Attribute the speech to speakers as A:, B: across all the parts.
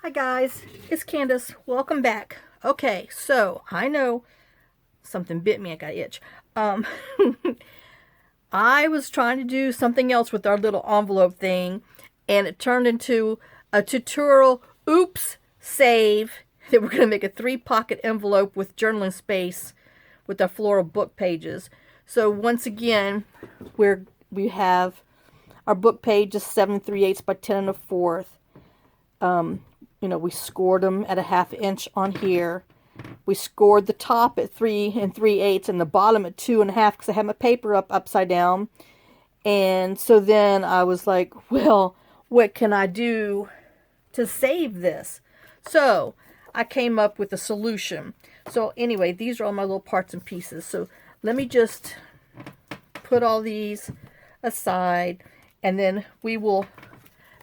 A: Hi guys, it's Candace. Welcome back. Okay, so I know something bit me. I got itch. Um, I was trying to do something else with our little envelope thing, and it turned into a tutorial. Oops, save that we're gonna make a 3-pocket envelope with journaling space with our floral book pages. So once again, we have our book page is 7 3/8 by 10 1/4. We scored them at a 1/2 inch on here. We scored the top at 3 3/8 and the bottom at 2 1/2 because I had my paper upside down. And so then I was like, well, what can I do to save this? So I came up with a solution. So anyway, these are all my little parts and pieces. So let me just put all these aside, and then we will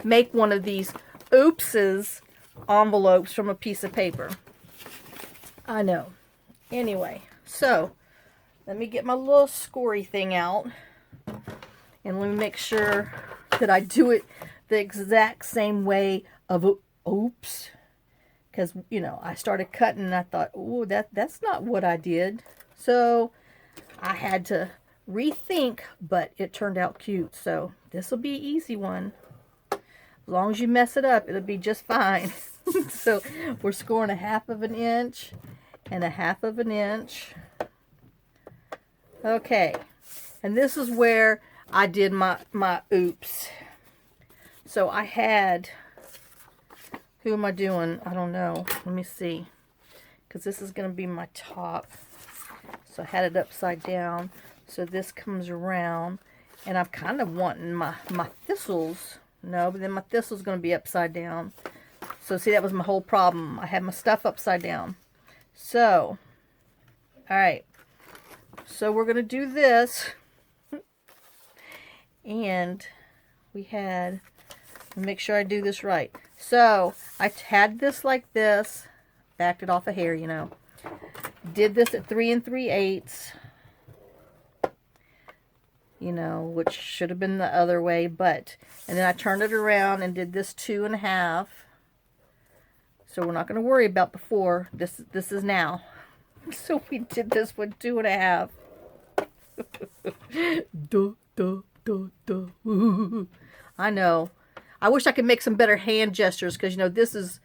A: make one of these oopses envelopes from a piece of paper. I know. Anyway, so let me get my little scory thing out, and let me make sure that I do it the exact same way of oops, because I started cutting and I thought, oh, that's not what I did. So I had to rethink, but it turned out cute. So this will be an easy one. As long as you mess it up, it'll be just fine. So we're scoring a 1/2 inch and a 1/2 inch. Okay, and this is where I did my oops. So I had, who am I doing? I don't know. Let me see, because this is going to be my top. So I had it upside down. So this comes around, and I'm kind of wanting my thistles. No, but then my thistle's going to be upside down. So see, that was my whole problem. I had my stuff upside down. So, all right. So we're going to do this. And we had, make sure I do this right. So I had this like this. Backed it off a hair, Did this at 3 3/8. Which should have been the other way, but, and then I turned it around and did this 2 1/2. So we're not going to worry about before. This is now. So we did this with 2 1/2. Duh, duh, duh, duh. I know. I wish I could make some better hand gestures, because this is,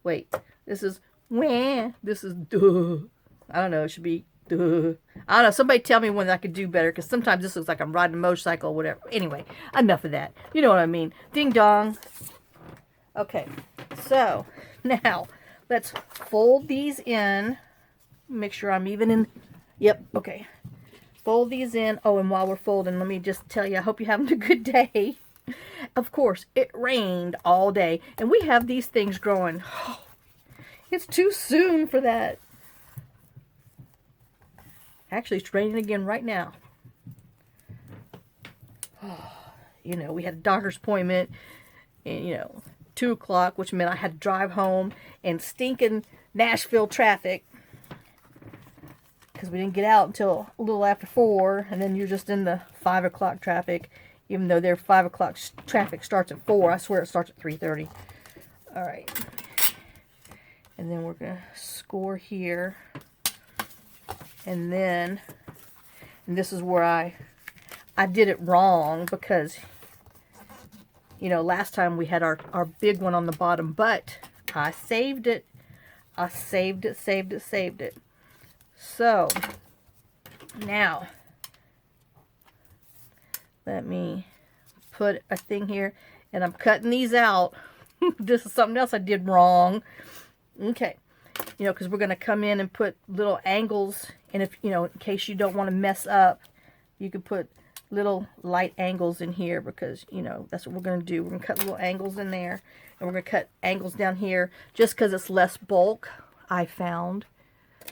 A: wait, this is wah, this is duh. I don't know. It should be duh. I don't know. Somebody tell me when I could do better, because sometimes this looks like I'm riding a motorcycle or whatever. Anyway, enough of that. You know what I mean. Ding dong. Okay. So, now, let's fold these in. Make sure I'm even in. Yep. Okay. Fold these in. Oh, and while we're folding, let me just tell you, I hope you're having a good day. Of course, it rained all day, and we have these things growing. Oh, it's too soon for that. Actually, it's raining again right now. Oh, we had a doctor's appointment, and 2 o'clock, which meant I had to drive home, and stinking Nashville traffic, because we didn't get out until a little after 4, and then you're just in the 5 o'clock traffic, even though their 5 o'clock traffic starts at 4. I swear it starts at 3:30. All right. And then we're going to score here. And then, and this is where I did it wrong, because, last time we had our big one on the bottom, but I saved it. I saved it. So, now, let me put a thing here, and I'm cutting these out. This is something else I did wrong. Okay. Because we're going to come in and put little angles, and if, in case you don't want to mess up, you could put little light angles in here, because, that's what we're going to do. We're going to cut little angles in there, and we're going to cut angles down here, just because it's less bulk, I found,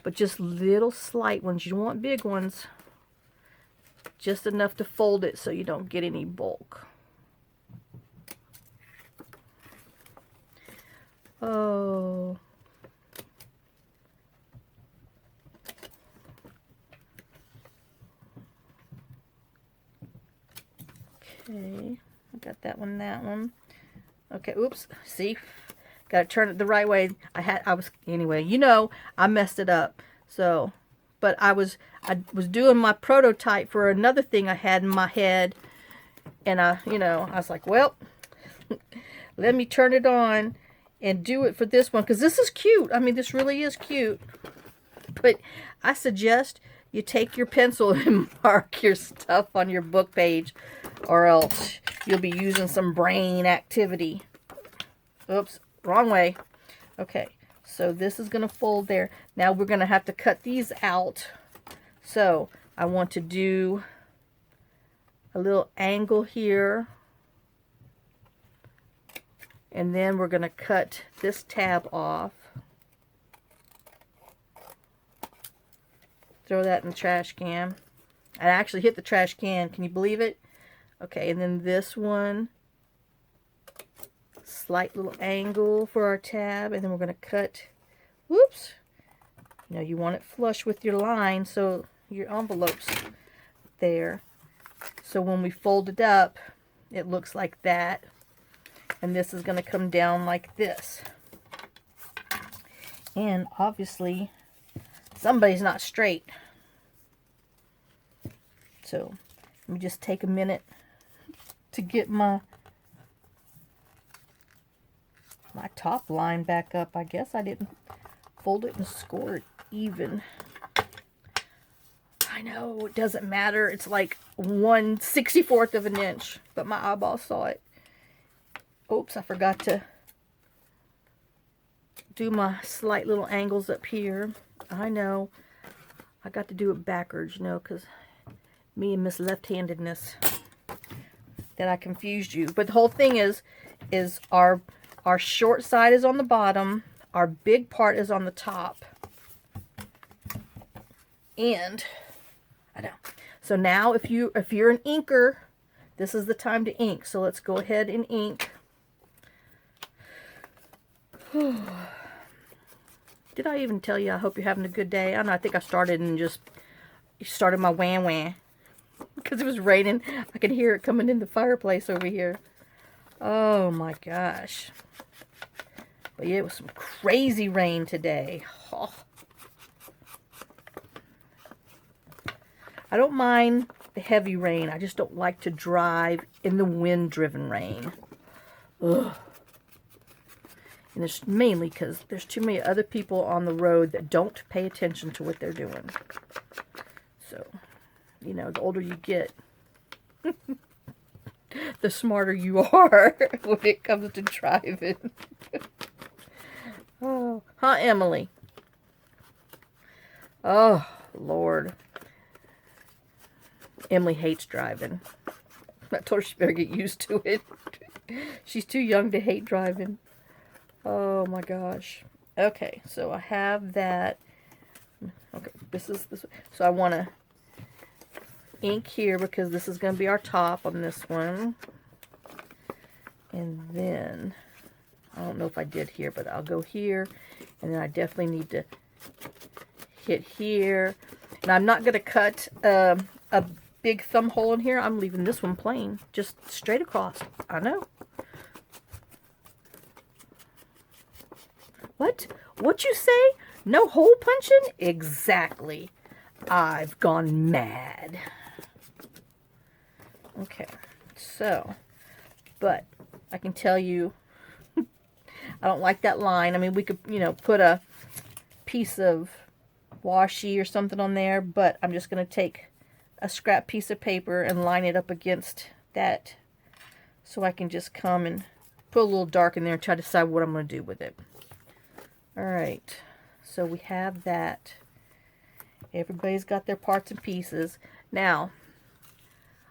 A: but just little slight ones. You don't want big ones, just enough to fold it so you don't get any bulk. Oh. Okay, I got that one. Okay, oops, see, Got to turn it the right way. Anyway, I messed it up. So, but I was doing my prototype for another thing I had in my head. And I was like, well, let me turn it on and do it for this one. Because this is cute. I mean, this really is cute. But I suggest you take your pencil and mark your stuff on your book page, or else you'll be using some brain activity. Oops, wrong way. Okay, so this is going to fold there. Now we're going to have to cut these out. So I want to do a little angle here. And then we're going to cut this tab off. Throw that in the trash can. I actually hit the trash can. Can you believe it? Okay, and then this one. Slight little angle for our tab. And then we're going to cut. Whoops. You want it flush with your line, so your envelope's there. So when we fold it up, it looks like that. And this is going to come down like this. And obviously, somebody's not straight. So let me just take a minute to get my top line back up. I guess I didn't fold it and score it even. I know, it doesn't matter. It's like 1/64 of an inch, but my eyeball saw it. Oops, I forgot to do my slight little angles up here. I know. I got to do it backwards, because me and Miss Left-handedness, that I confused you. But the whole thing is our short side is on the bottom, our big part is on the top. And I know. So now if you're an inker, this is the time to ink. So let's go ahead and ink. Did I even tell you I hope you're having a good day? I don't know, I think I started my wah-wah. Because it was raining. I could hear it coming in the fireplace over here. Oh my gosh. But yeah, it was some crazy rain today. Oh. I don't mind the heavy rain. I just don't like to drive in the wind-driven rain. Ugh. And it's mainly because there's too many other people on the road that don't pay attention to what they're doing. So, the older you get, the smarter you are when it comes to driving. Oh, huh, Emily? Oh, Lord. Emily hates driving. I told her she better get used to it. She's too young to hate driving. Oh my gosh. Okay, so I have that. Okay, this. So I want to ink here because this is going to be our top on this one. And then, I don't know if I did here, but I'll go here. And then I definitely need to hit here. And I'm not going to cut a big thumb hole in here. I'm leaving this one plain, just straight across. I know. What you say? No hole punching? Exactly. I've gone mad. Okay, so, but I can tell you, I don't like that line. I mean, we could, put a piece of washi or something on there, but I'm just going to take a scrap piece of paper and line it up against that, so I can just come and put a little dark in there and try to decide what I'm going to do with it. Alright, so we have that. Everybody's got their parts and pieces. Now,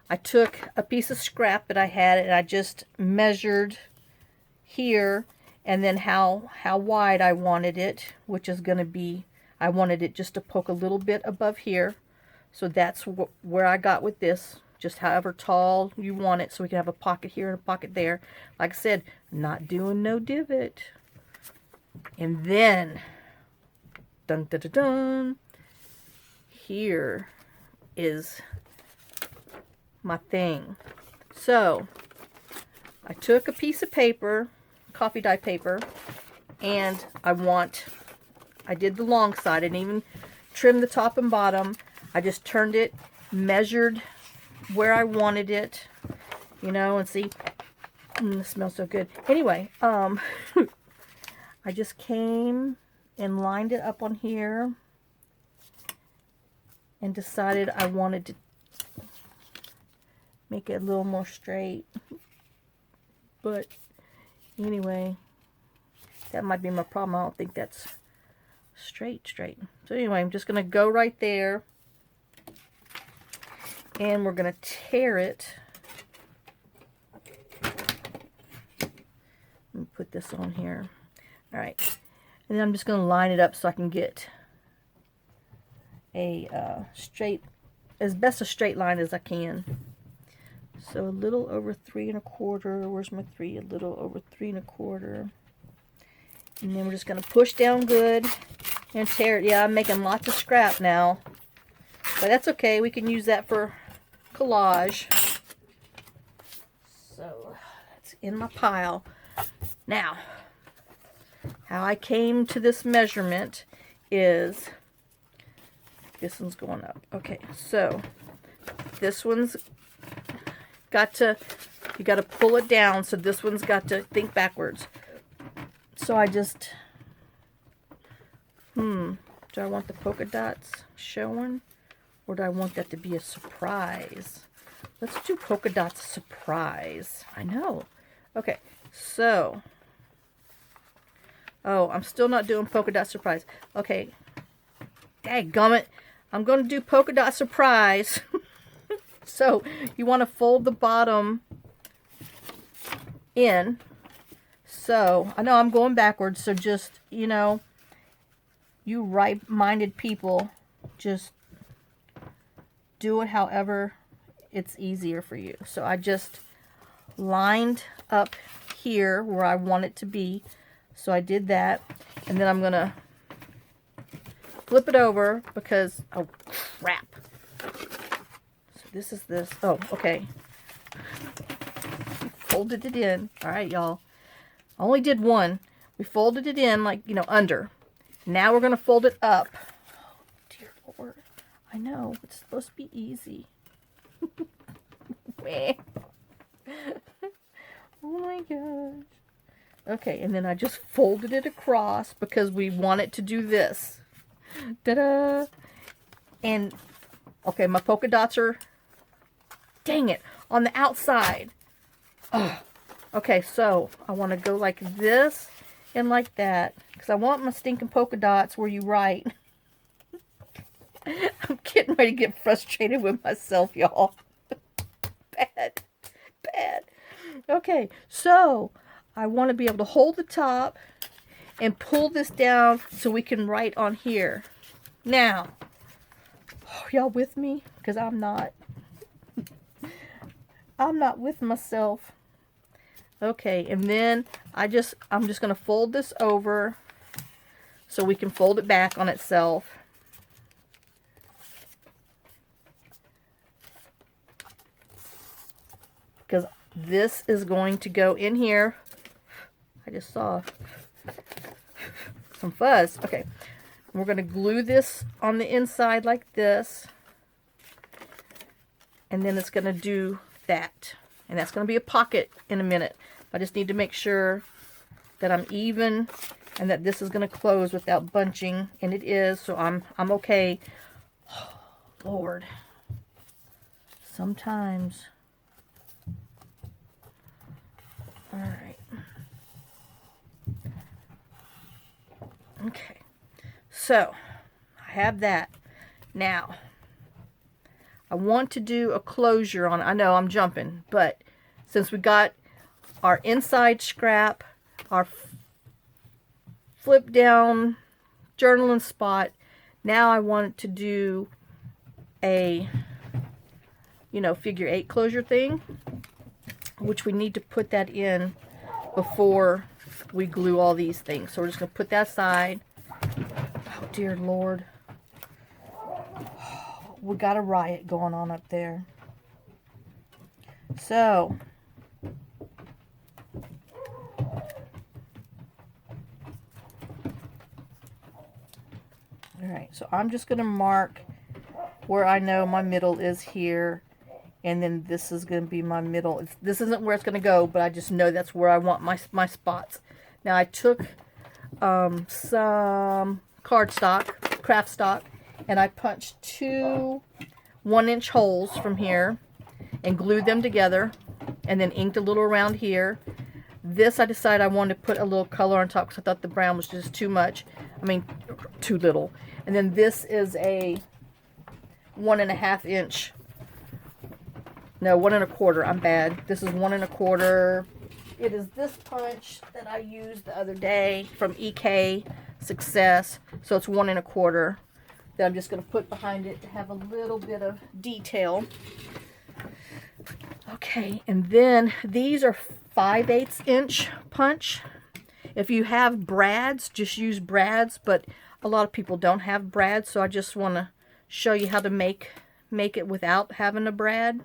A: I took a piece of scrap that I had and I just measured here and then how wide I wanted it, which is going to be, I wanted it just to poke a little bit above here. So that's where I got with this. Just however tall you want it, so we can have a pocket here and a pocket there. Like I said, not doing no divot. And then, dun dun dun dun, here is my thing. So, I took a piece of paper, coffee dye paper, And I did the long side. I didn't even trim the top and bottom. I just turned it, measured where I wanted it, you know, and see, it smells so good. Anyway, I just came and lined it up on here and decided I wanted to make it a little more straight. But anyway, that might be my problem. I don't think that's straight. So anyway, I'm just going to go right there. And we're going to tear it. Let me put this on here. Alright. And then I'm just going to line it up so I can get a straight, as best a straight line as I can. So a little over 3 1/4. Where's my 3? A little over 3 1/4. And then we're just going to push down good and tear it. Yeah, I'm making lots of scrap now. But that's okay. We can use that for collage. So that's in my pile. Now, how I came to this measurement is, this one's going up. Okay, so this one's got to, you got to pull it down, so this one's got to think backwards. So I just, do I want the polka dots showing, or do I want that to be a surprise? Let's do polka dots surprise. I know. Okay, so, oh, I'm still not doing polka dot surprise. Okay, dadgummit, I'm going to do polka dot surprise. So you want to fold the bottom in. So I know I'm going backwards, so just, you know, you right-minded people, just do it however it's easier for you. So I just lined up here where I want it to be. So I did that, and then I'm going to flip it over because, oh crap. This is this. Oh, okay. Folded it in. All right, y'all. I only did one. We folded it in like, you know, under. Now we're going to fold it up. Oh, dear Lord. I know. It's supposed to be easy. Oh, my gosh. Okay, and then I just folded it across because we want it to do this. Ta-da! And, okay, my polka dots are... Dang it, on the outside. Oh. Okay, so I want to go like this and like that, because I want my stinking polka dots where you write. I'm getting ready to get frustrated with myself, y'all. Bad. Okay, so I want to be able to hold the top and pull this down so we can write on here. Now, y'all with me? Because I'm not. I'm not with myself. Okay, and then I'm just going to fold this over so we can fold it back on itself. Because this is going to go in here. I just saw some fuzz. Okay, we're going to glue this on the inside like this. And then it's going to do that. And that's going to be a pocket in a minute. I just need to make sure that I'm even and that this is going to close without bunching. And it is, so I'm okay. Oh, Lord. Sometimes. Alright. Okay. So, I have that. Now, I want to do a closure on it. I know I'm jumping, but since we got our inside scrap, our flip down journaling spot, now I want to do a, you know, figure 8 closure thing, which we need to put that in before we glue all these things. So we're just going to put that aside. Oh, dear Lord. We got a riot going on up there. So, Alright, so I'm just going to mark where I know my middle is here. And then this is going to be my middle. This isn't where it's going to go, but I just know that's where I want my spots. Now I took some cardstock, craft stock, and I punched 2 1-inch holes from here and glued them together, and then inked a little around here. This I decided I wanted to put a little color on top because I thought the brown was just too much. I mean, too little. And then this is a 1.5 inch. No, 1 1/4. I'm bad. This is 1 1/4. It is this punch that I used the other day from EK Success. So it's 1 1/4 that I'm just going to put behind it to have a little bit of detail. Okay, and then these are 5/8 inch punch. If you have brads, just use brads, but a lot of people don't have brads, so I just want to show you how to make it without having a brad.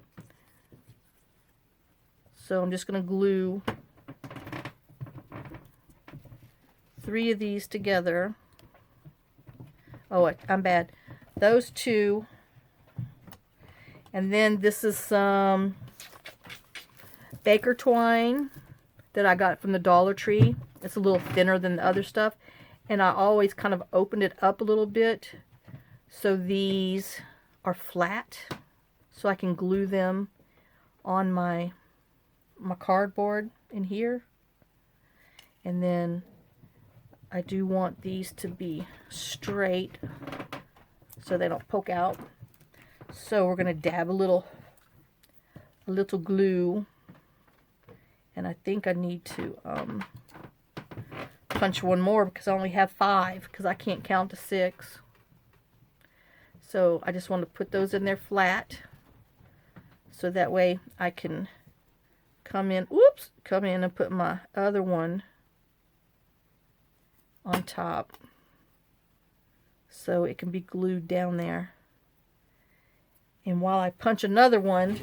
A: So I'm just going to glue 3 of these together. Oh, I'm bad. Those 2. And then this is some baker twine that I got from the Dollar Tree. It's a little thinner than the other stuff. And I always kind of opened it up a little bit so these are flat, so I can glue them on my cardboard in here. And then I do want these to be straight so they don't poke out. So we're going to dab a little glue, and I think I need to punch 1 more because I only have 5 because I can't count to 6. So I just want to put those in there flat so that way I can come in and put my other one on top so it can be glued down there. And while I punch another one,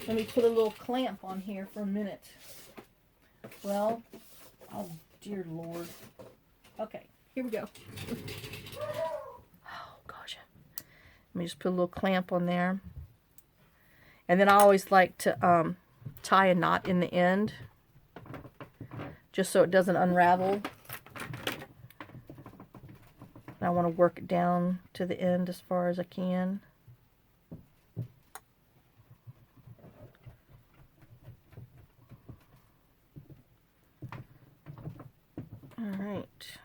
A: let me put a little clamp on here for a minute. Well, oh dear Lord. Okay, here we go. Oh gosh. Let me just put a little clamp on there. And then I always like to tie a knot in the end, just so it doesn't unravel. I want to work it down to the end as far as I can. Alright.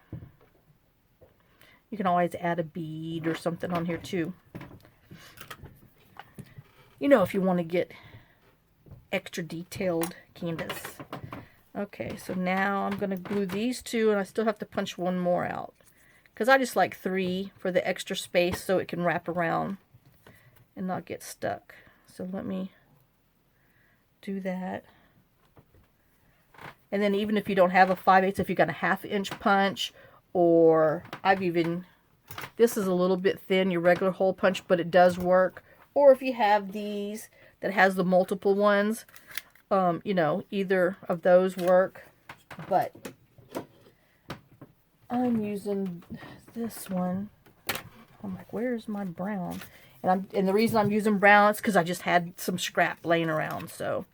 A: You can always add a bead or something on here too. You know, if you want to get extra detailed canvas. Okay, so now I'm going to glue these 2, and I still have to punch 1 more out. Because I just like 3 for the extra space so it can wrap around and not get stuck. So let me do that. And then even if you don't have a 5/8, if you got a 1/2 inch punch, or this is a little bit thin, your regular hole punch, but it does work. Or if you have these that has the multiple ones, you know, either of those work. But I'm using this one. I'm like, where's my brown? And the reason I'm using brown is because I just had some scrap laying around, so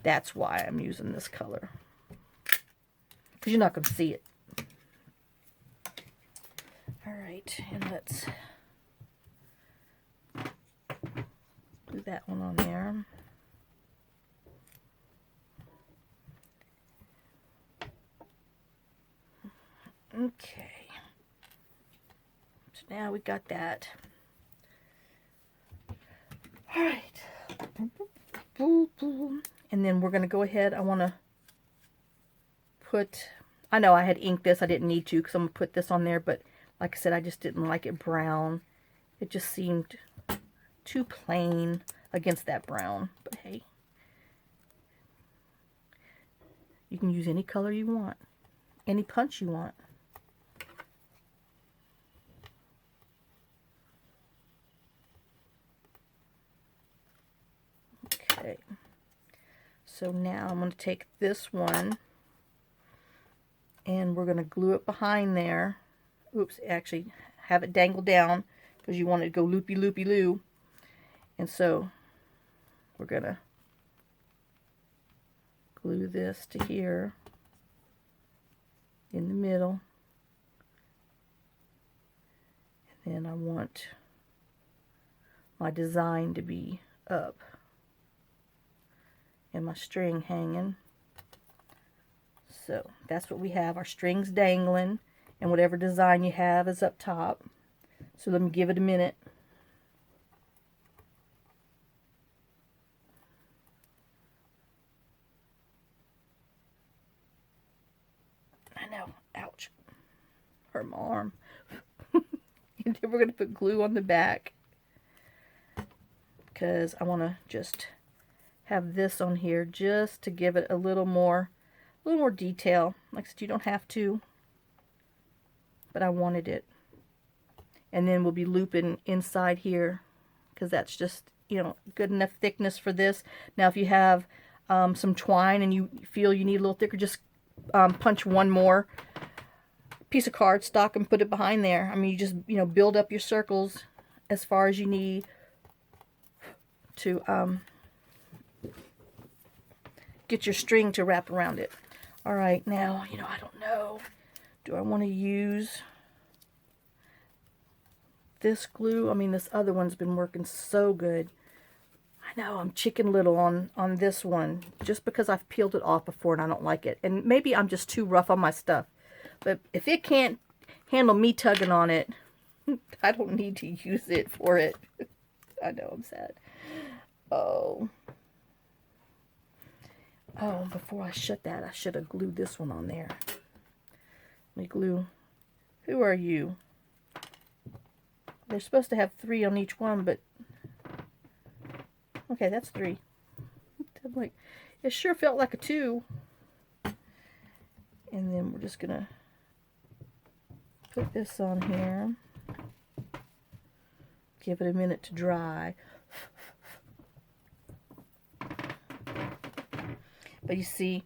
A: that's why I'm using this color. Because you're not going to see it. Alright, and let's do that one on there. Okay. So now we got that. Alright. And then we're going to go ahead. I want to put, I know I had inked this. I didn't need to because I'm going to put this on there. But like I said, I just didn't like it brown. It just seemed too plain against that brown. But hey. You can use any color you want. Any punch you want. Okay, so now I'm going to take this one and we're going to glue it behind there. Oops, actually have it dangle down because you want it to go loopy-loopy-loo. And so we're going to glue this to here in the middle. And then I want my design to be up and my string hanging. So that's what we have. Our string's dangling and whatever design you have is up top. So let me give it a minute. I know, ouch, hurt my arm. And then we're going to put glue on the back because I want to just have this on here just to give it a little more detail. Like I said, you don't have to, but I wanted it. And then we'll be looping inside here because that's just, you know, good enough thickness for this. Now if you have some twine and you feel you need a little thicker, just punch one more piece of cardstock and put it behind there. I mean, you just, you know, build up your circles as far as you need to get your string to wrap around it. All right, now, you know, I don't know. Do I want to use this glue? I mean, this other one's been working so good. I know I'm Chicken Little on this one just because I've peeled it off before and I don't like it. And maybe I'm just too rough on my stuff. But if it can't handle me tugging on it, I don't need to use it for it. I know, I'm sad. Oh, before I shut that, I should have glued this one on there. Let me glue. Who are you? They're supposed to have 3 on each one, but okay, that's 3. I'm like, it sure felt like a 2. And then we're just gonna put this on here. Give it a minute to dry. But you see,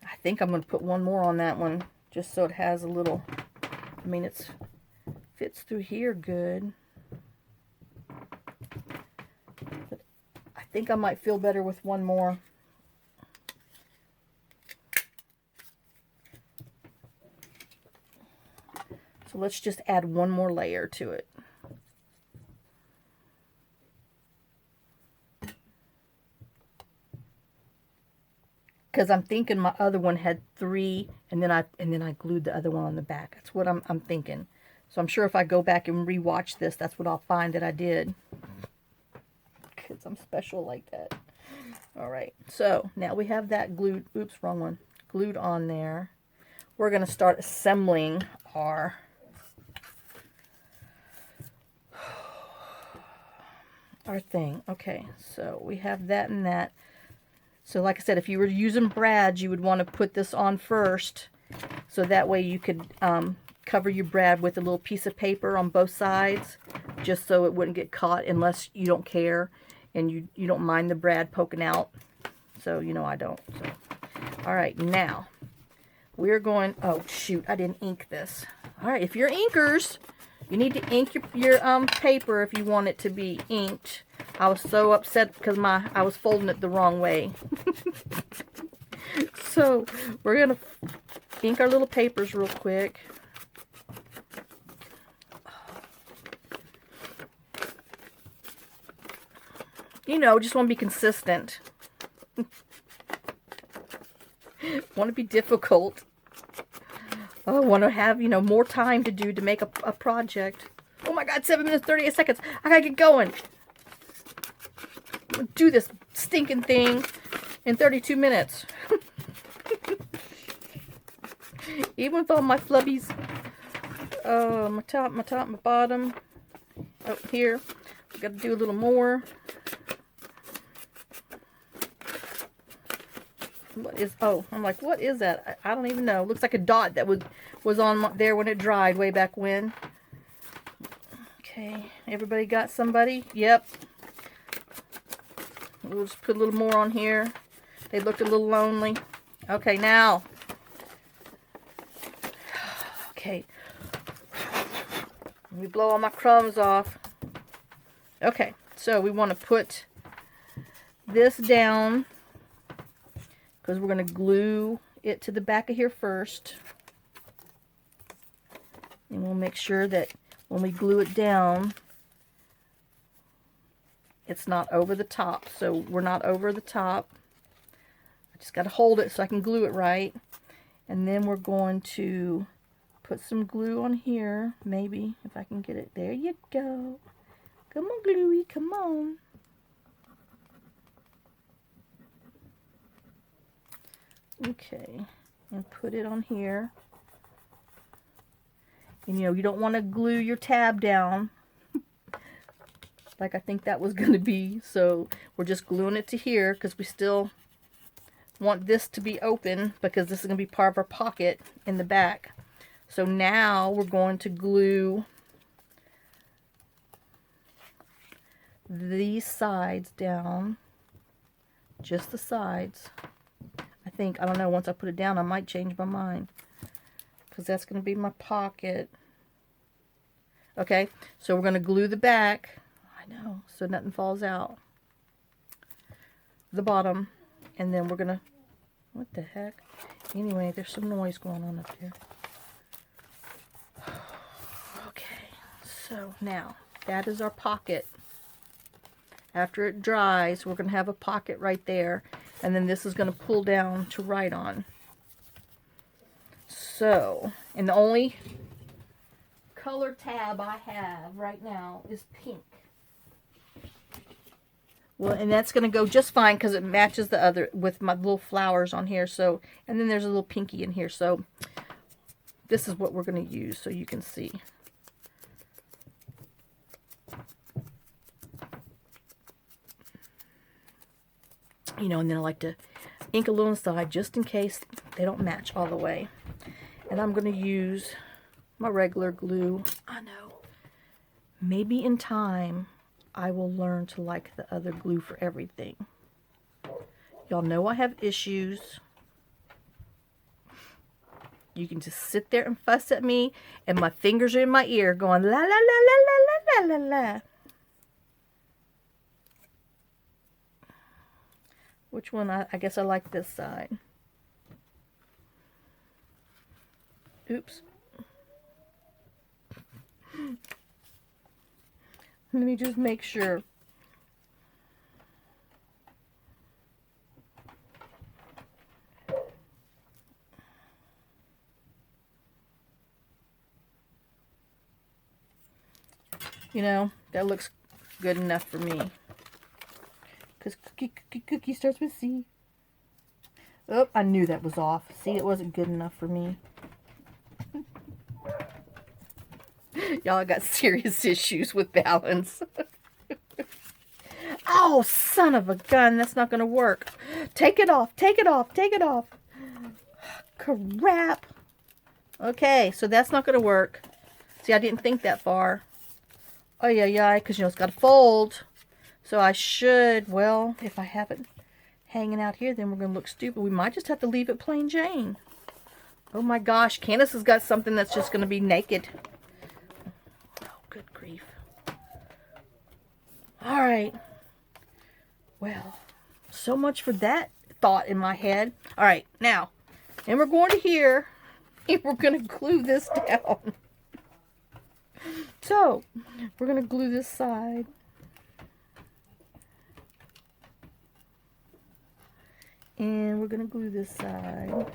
A: I think I'm going to put one more on that one just so it has a little, I mean, it fits through here good. But I think I might feel better with one more. So let's just add one more layer to it. Because I'm thinking my other one had 3, and then I glued the other one on the back. That's what I'm thinking. So I'm sure if I go back and rewatch this, that's what I'll find that I did. Because I'm special like that. All right. So now we have that glued. Oops, wrong one. Glued on there. We're going to start assembling our thing. Okay. So we have that and that. So like I said, if you were using brads, you would want to put this on first. So that way you could cover your brad with a little piece of paper on both sides. Just so it wouldn't get caught unless you don't care. And you don't mind the brad poking out. So, you know, I don't. So. All right, now we're going, oh shoot, I didn't ink this. All right, if you're inkers, you need to ink your paper if you want it to be inked. I was so upset because I was folding it the wrong way. So we're going to ink our little papers real quick. You know, just want to be consistent. Want to be difficult. I want to have, you know, more time to make a project. Oh my God, 7 minutes, 38 seconds. I gotta get going. I'm gonna do this stinking thing in 32 minutes. Even with all my flubbies. My top, my bottom. Up here. I gotta do a little more. What is, oh, I'm like, what is that? I don't even know. Looks like a dot that was on there when it dried way back when. Okay, everybody got somebody? Yep. We'll just put a little more on here. They looked a little lonely. Okay, now. Okay. Let me blow all my crumbs off. Okay, so we want to put this down because we're going to glue it to the back of here first. And we'll make sure that when we glue it down, it's not over the top. So we're not over the top. I just got to hold it so I can glue it right. And then we're going to put some glue on here. Maybe, if I can get it. There you go. Come on, Gluey, come on. Okay, and put it on here. And you know, you don't want to glue your tab down like I think that was going to be. So we're just gluing it to here because we still want this to be open because this is going to be part of our pocket in the back. So now we're going to glue these sides down, just the sides. I think, I don't know, once I put it down I might change my mind because that's going to be my pocket. Okay, so we're going to glue the back, I know, so nothing falls out, the bottom, and then we're going to, what the heck, anyway, there's some noise going on up there. Okay, so now that is our pocket. After it dries, we're going to have a pocket right there, and then this is going to pull down to write on. So, and the only color tab I have right now is pink. Well, and that's going to go just fine because it matches the other with my little flowers on here. So, and then there's a little pinky in here. So, this is what we're going to use so you can see. You know, and then I like to ink a little inside just in case they don't match all the way. And I'm going to use my regular glue. I know. Maybe in time I will learn to like the other glue for everything. Y'all know I have issues. You can just sit there and fuss at me and my fingers are in my ear going la la la la la la la la la. Which one? I guess I like this side. Oops. Let me just make sure. You know, that looks good enough for me. Because cookie starts with C. Oh, I knew that was off. See, it wasn't good enough for me. Y'all, I got serious issues with balance. Oh, son of a gun. That's not going to work. Take it off. Take it off. Take it off. Crap. Okay, so that's not going to work. See, I didn't think that far. Oh, yeah, because, you know, it's got to fold. So I should, well, if I have it hanging out here, then we're going to look stupid. We might just have to leave it plain Jane. Oh my gosh, Candace has got something that's just going to be naked. Oh, good grief. All right. Well, so much for that thought in my head. All right, now, and we're going to here, and we're going to glue this down. So, we're going to glue this side. And we're going to glue this side.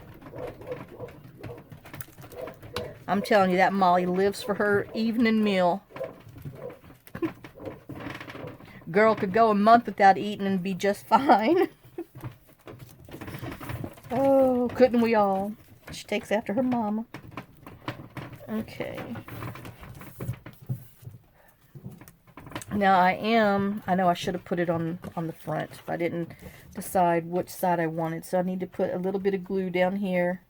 A: I'm telling you, that Molly lives for her evening meal. Girl could go a month without eating and be just fine. Oh, couldn't we all? She takes after her mama. Okay. Now I know I should have put it on the front, but I didn't decide which side I wanted. So I need to put a little bit of glue down here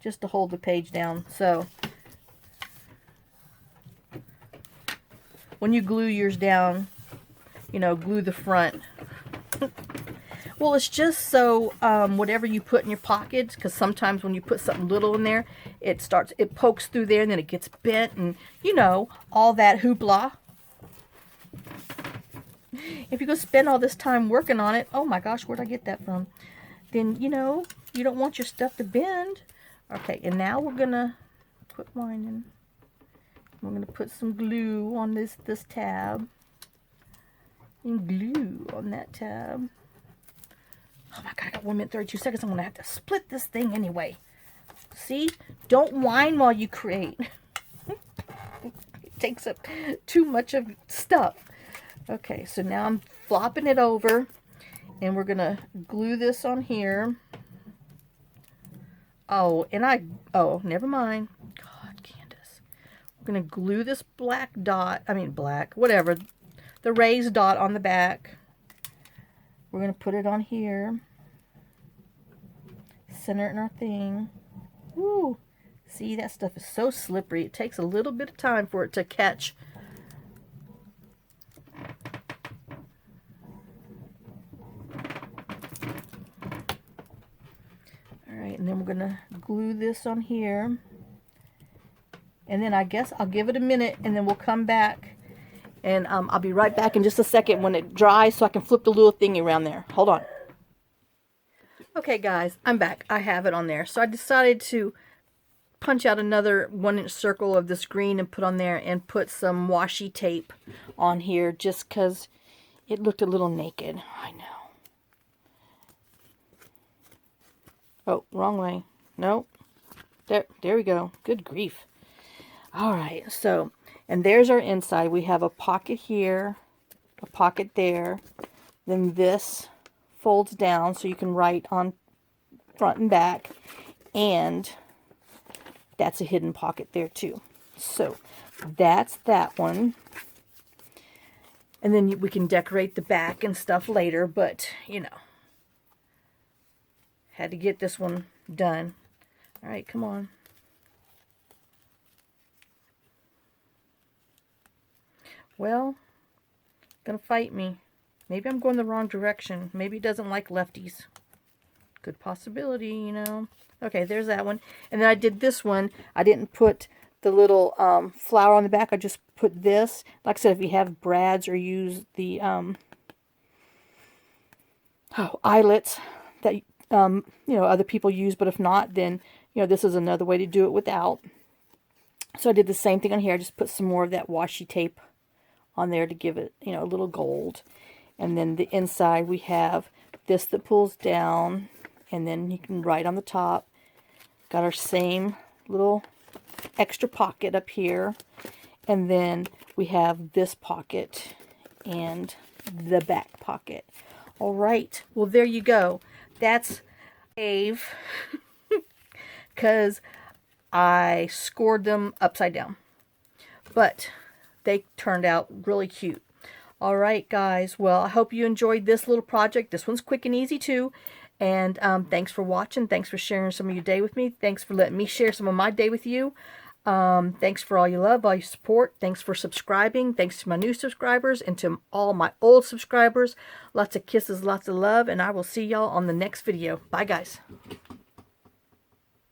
A: just to hold the page down. So when you glue yours down, you know, glue the front. Well, it's just so whatever you put in your pockets, because sometimes when you put something little in there, it pokes through there and then it gets bent and, you know, all that hoopla. If you go spend all this time working on it, oh my gosh, where'd I get that from? Then, you know, you don't want your stuff to bend. Okay, and now we're going to put mine in. We're going to put some glue on this tab. And glue on that tab. Oh my god, I got 1 minute 32 seconds. I'm going to have to split this thing anyway. See? Don't whine while you create. It takes up too much of stuff. Okay, so now I'm flopping it over. And we're going to glue this on here. Oh, and oh, never mind. God, Candace. We're going to glue this black, whatever. The raised dot on the back. We're going to put it on here. Center it in our thing. Woo! See, that stuff is so slippery. It takes a little bit of time for it to catch. Alright, and then we're going to glue this on here. And then I guess I'll give it a minute and then we'll come back. And I'll be right back in just a second when it dries so I can flip the little thingy around there. Hold on. Okay guys, I'm back. I have it on there. So I decided to punch out another 1-inch circle of this green and put on there and put some washi tape on here just because it looked a little naked. I know. Oh, wrong way. Nope. There we go. Good grief. Alright, so, and there's our inside. We have a pocket here, a pocket there. Then this folds down so you can write on front and back. And that's a hidden pocket there too. So, that's that one. And then we can decorate the back and stuff later, but, you know. Had to get this one done. Alright, come on. Well, gonna fight me. Maybe I'm going the wrong direction. Maybe it doesn't like lefties. Good possibility, you know. Okay, there's that one. And then I did this one. I didn't put the little flower on the back. I just put this. Like I said, if you have brads or use the eyelets that you know, other people use, but if not, then, you know, this is another way to do it without. So I did the same thing on here. I just put some more of that washi tape on there to give it, you know, a little gold. And then the inside we have this that pulls down, and then you can write on the top. Got our same little extra pocket up here, and then we have this pocket and the back pocket. All right, well, there you go. That's Ave, because I scored them upside down, but they turned out really cute. All right, guys. Well, I hope you enjoyed this little project. This one's quick and easy, too. And thanks for watching. Thanks for sharing some of your day with me. Thanks for letting me share some of my day with you. Thanks for all your love, all your support. Thanks for subscribing. Thanks to my new subscribers and to all my old subscribers. Lots of kisses, lots of love. And I will see y'all on the next video. Bye, guys.